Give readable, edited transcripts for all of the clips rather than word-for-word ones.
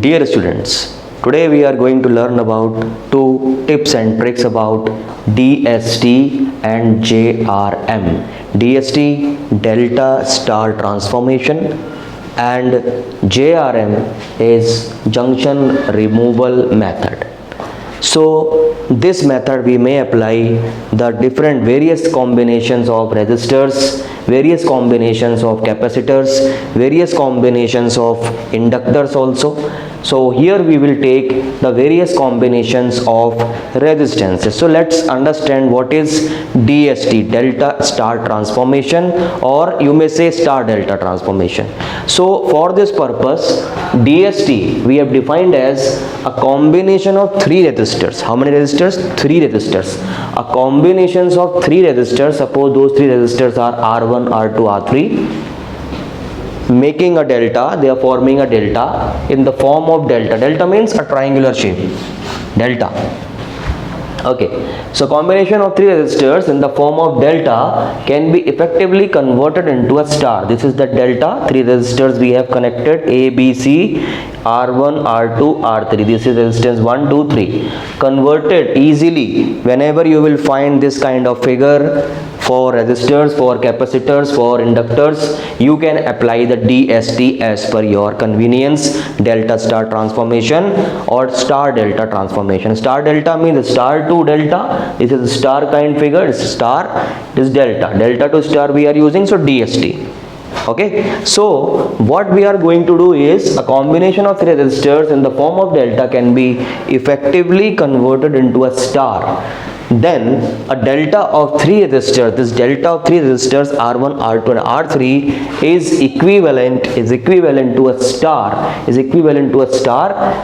Dear students, today we are going to learn about two tips and tricks about DST and JRM. DST, Delta Star Transformation, and JRM is junction removal method. So this method we may apply the different various combinations of resistors, various combinations of capacitors, various combinations of inductors also. So here we will take the various combinations of resistances. So let's understand what is DST, Delta Star Transformation, or you may say Star Delta Transformation. So for this purpose, DST we have defined as a combination of three resistors. How many resistors? Three resistors. A combinations of three resistors. Suppose those three resistors are R1, R2, R3. Making a delta, they are forming a delta in the form of delta. Delta means a triangular shape. Delta. Okay, so combination of three resistors in the form of delta can be effectively converted into a star. This is the delta. Three resistors we have connected, A, B, C, R1, R2, R3. This is resistance 1, 2, 3. Converted easily whenever you will find this kind of figure for resistors, for capacitors, for inductors, you can apply the DST as per your convenience. Delta star transformation or star delta transformation. Star delta means star to delta. This is a star kind figure. It's star, this delta. Delta to star we are using, so DST. Okay, so what we are going to do is a combination of three resistors in the form of delta can be effectively converted into a star. Then a delta of three resistors, this delta of three resistors R1, R2 and R3 is equivalent to a star,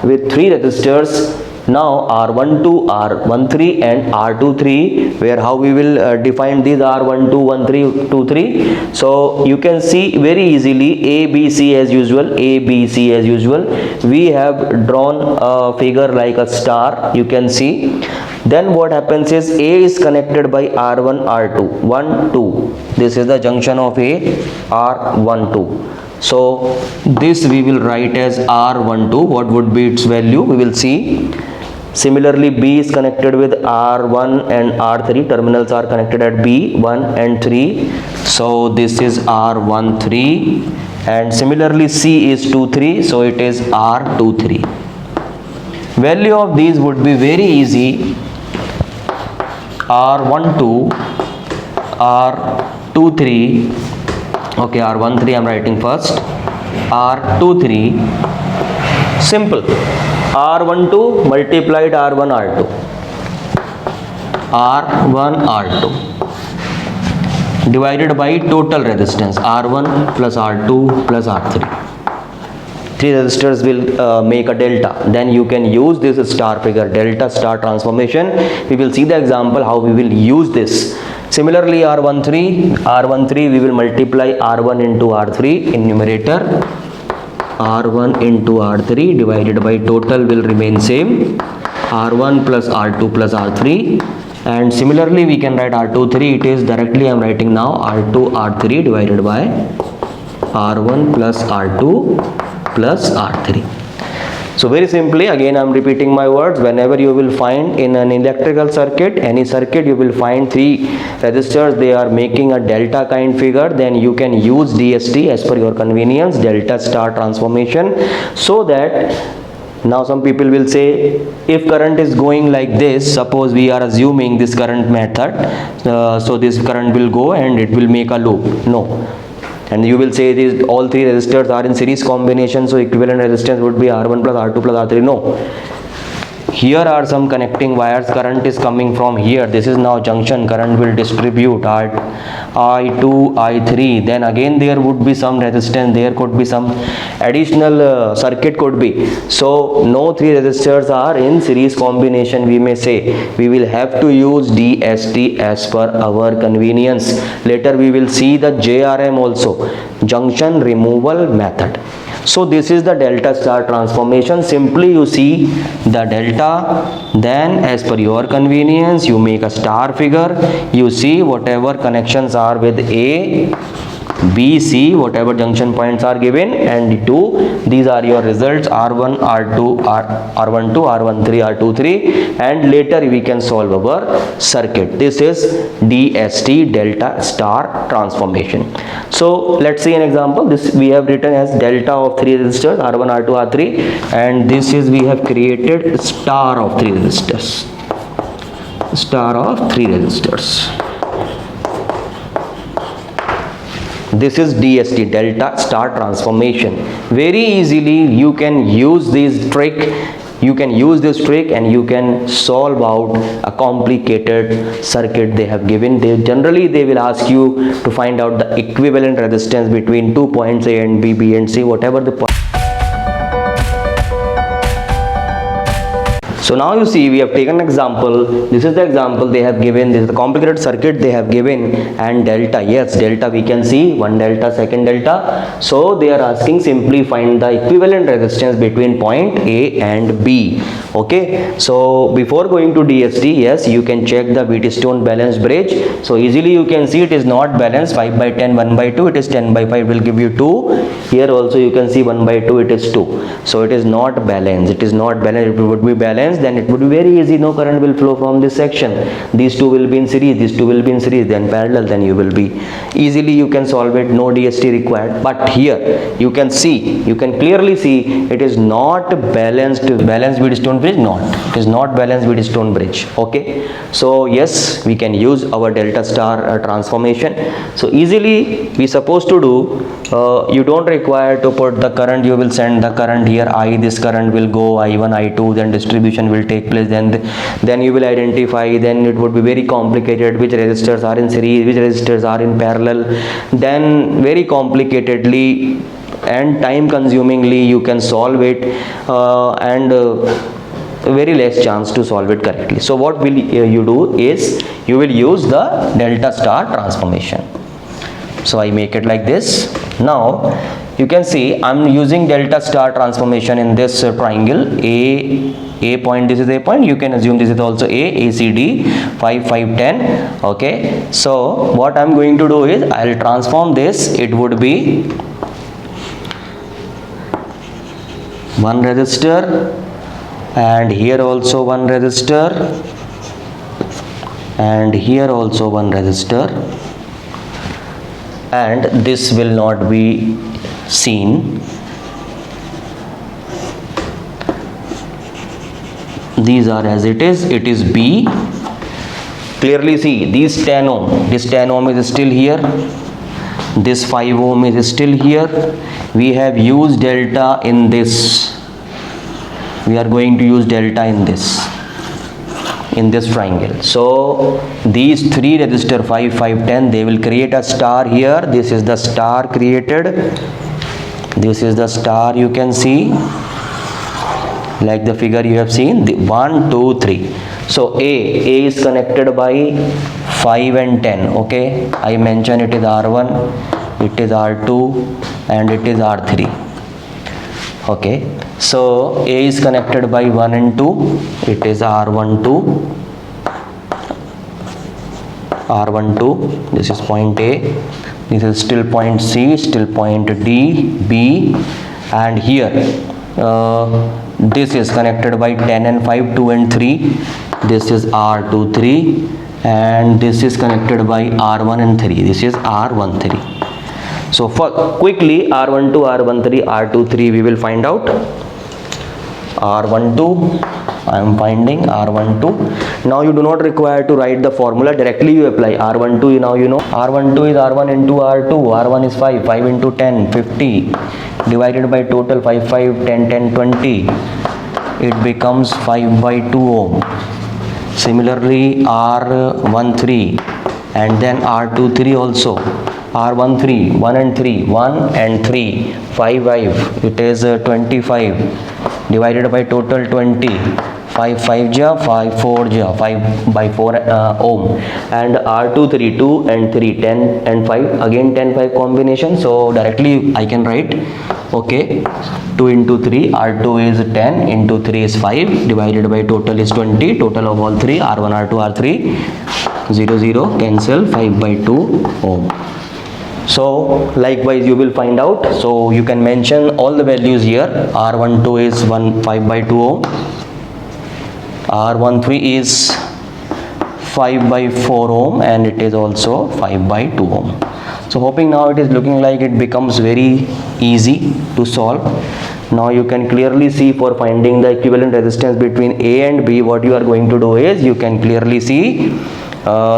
with three resistors. Now R12, R13 and R23, where how we will define these R12, 13, 23. So you can see very easily A, B, C as usual, A, B, C as usual. We have drawn a figure like a star, you can see. Then what happens is A is connected by R1, R2, 1, 2. This is the junction of A, R1, 2. So this we will write as R12. What would be its value? We will see. Similarly, B is connected with R1 and R3. Terminals are connected at B, 1 and 3. So this is R13. And similarly, C is 2, 3. So it is R23. Value of these would be very easy. R12, R23. Okay, R13 I am writing first. R23. Simple. R12 multiplied R1, R2. R1, R2. Divided by total resistance. R1 plus R2 plus R3. Three resistors will make a delta. Then you can use this star figure, delta star transformation. We will see the example how we will use this. Similarly, R13 we will multiply R1 into R3 in numerator. R1 into R3 divided by total will remain same, R1 plus R2 plus R3. And similarly we can write R23, it is directly I am writing now R2 R3 divided by R1 plus R2 plus R3. So very simply, again I am repeating my words, whenever you will find in an electrical circuit, any circuit, you will find three resistors, they are making a delta kind figure, then you can use DST as per your convenience, delta star transformation. So that now some people will say, if current is going like this, suppose we are assuming this current method, so this current will go and it will make a loop. No. And you will say these all three resistors are in series combination, so equivalent resistance would be R1 plus R2 plus R3. No. Here are some connecting wires. Current is coming from here. This is now junction. Current will distribute I2, I3. Then again there would be some resistance. There could be some additional circuit could be. So no three resistors are in series combination. We may say we will have to use DST as per our convenience. Later we will see the JRM also, junction removal method. So this is the delta star transformation. Simply you see the delta, then as per your convenience you make a star figure. You see whatever connections are with A, B, C, whatever junction points are given, and 2. These are your results, R1, R2, R12, R13, R23, and later we can solve our circuit. This is DST, delta star transformation. So let's see an example. This we have written as delta of 3 resistors, R1, R2, R3, and this is we have created star of 3 resistors. Star of 3 resistors. This is DST, delta star transformation. Very easily you can use this trick. You can use this trick and you can solve out a complicated circuit they have given. Generally they will ask you to find out the equivalent resistance between 2 points A and B, B and C, whatever the point. So now you see we have taken an example. This is the example they have given. This is the complicated circuit they have given, and delta. Yes, delta we can see, one delta, second delta. So they are asking simply find the equivalent resistance between point A and B. Okay. So before going to DST, yes, you can check the Wheatstone balanced bridge. So easily you can see it is not balanced. 5 by 10, 1 by 2. It is 10 by 5 will give you 2. Here also you can see 1 by 2. It is 2. So it is not balanced. It is not balanced. If it would be balanced, then it would be very easy. No current will flow from this section. These two will be in series, these two will be in series, then parallel, then you will be easily you can solve it. No DST required. But here you can see, you can clearly see it is not balanced Wheatstone bridge. Not, it is not balanced Wheatstone bridge. Okay, so yes, we can use our delta star transformation. So easily we supposed to do, you don't require to put the current. You will send the current here I, this current will go I1, I2, then distribution will take place, then you will identify, then it would be very complicated which resistors are in series, which resistors are in parallel, then very complicatedly and time consumingly you can solve it, and very less chance to solve it correctly. So what will you do is you will use the delta star transformation. So I make it like this. Now you can see I'm using delta star transformation in this triangle. A point, this is A point. You can assume this is also ACD 5, 5, 10. Okay, so what I'm going to do is I'll transform this. It would be one resistor, and here also one resistor, and here also one resistor, and this will not be seen. These are as it is B. Clearly see these 10 ohm, this 10 ohm is still here, this 5 ohm is still here. We have used delta in this. We are going to use delta in this triangle. So these three resistor 5, 5, 10, they will create a star here. This is the star created. This is the star you can see, like the figure you have seen, the 1, 2, 3. So A is connected by 5 and 10. Okay, I mentioned it is R1, it is R2, and it is R3. Okay, so A is connected by 1 and 2. It is R12, R12. This is point A. This is still point C, still point D, B, and here this is connected by 10 and 5, 2 and 3. This is R23, and this is connected by R1 and 3. This is R13. So for quickly R12, R13, R23 we will find out. R12, I am finding R12. Now you do not require to write the formula, directly you apply R12. Now you know R12 is R1 into R2. R1 is 5, 5 into 10, 50, divided by total 5, 5, 10, 10, 20. It becomes 5 by 2 ohm. Similarly R13, and then R23 also. R13, 1 and 3, 1 and 3, 5, 5, it is 25, divided by total 20, 5, 5 ja, 5, 4 ja, 5 by 4 ohm, and R23, 2 and 3, 10 and 5, again 10, 5 combination, so directly I can write, okay, 2 into 3, R2 is 10, into 3 is 5, divided by total is 20, total of all 3, R1, R2, R3, 0, 0, cancel, 5 by 2 ohm. So likewise you will find out. So you can mention all the values here. R12 is 5 by 2 ohm, R13 is 5 by 4 ohm, and it is also 5 by 2 ohm. So hoping now it is looking like it becomes very easy to solve. Now you can clearly see, for finding the equivalent resistance between A and B, what you are going to do is, you can clearly see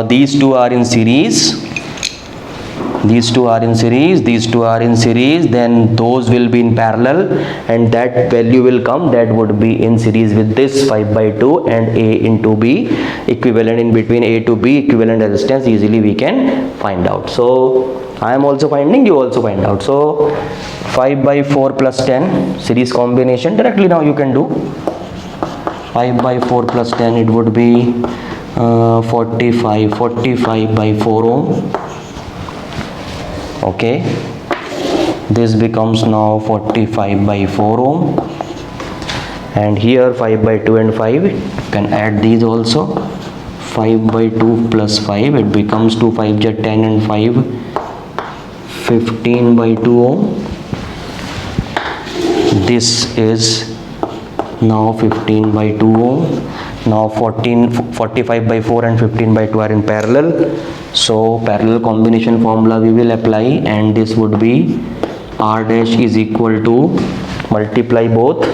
these two are in series, these two are in series, these two are in series, then those will be in parallel, and that value will come, that would be in series with this 5 by 2 and A into B equivalent. In between A to B equivalent resistance easily we can find out. So I am also finding, you also find out. So 5 by 4 plus 10 series combination, directly now you can do 5 by 4 plus 10, it would be 45 by 4 ohm. Okay, this becomes now 45 by 4 ohm, and here 5 by 2 and 5, you can add these also. 5 by 2 plus 5, it becomes 2 5 jet 10 and 5, 15 by 2 ohm. This is now 15 by 2 ohm. Now 45 by 4 and 15 by 2 are in parallel, so parallel combination formula we will apply, and this would be R dash is equal to, multiply both,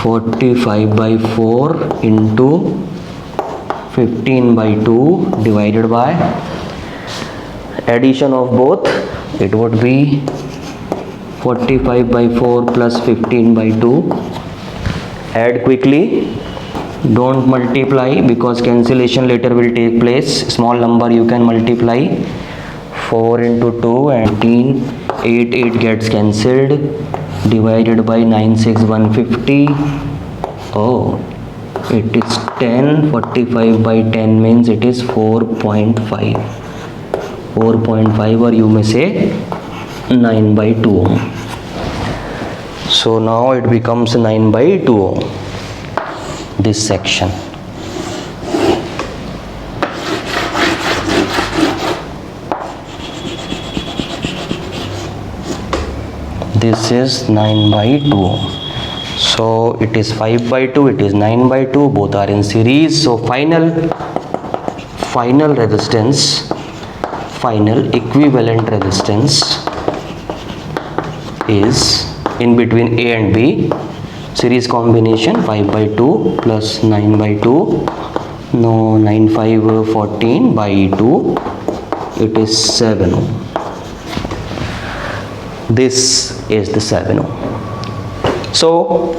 45 by 4 into 15 by 2 divided by addition of both, it would be 45 by 4 plus 15 by 2. Add quickly, don't multiply because cancellation later will take place. Small number you can multiply. 4 into 2 and 8 gets cancelled, divided by 9 6 150. Oh, it is 10. 45 by 10 means it is 4.5, or you may say 9 by 2 ohm. So now it becomes 9 by 2 ohm, this section. This is 9 by 2 ohm. So it is 5 by 2, it is 9 by 2, both are in series. So final resistance, final equivalent resistance is in between A and B, series combination 5 by 2 plus 9 by 2, no 9 5 14 by 2, it is 7 ohm. This is the 7 ohm. So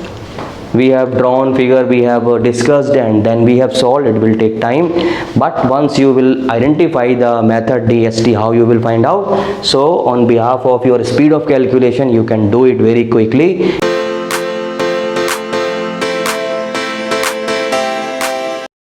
we have drawn figure, we have discussed, and then we have solved. It will take time, but once you will identify the method DST, how you will find out. So on behalf of your speed of calculation, you can do it very quickly.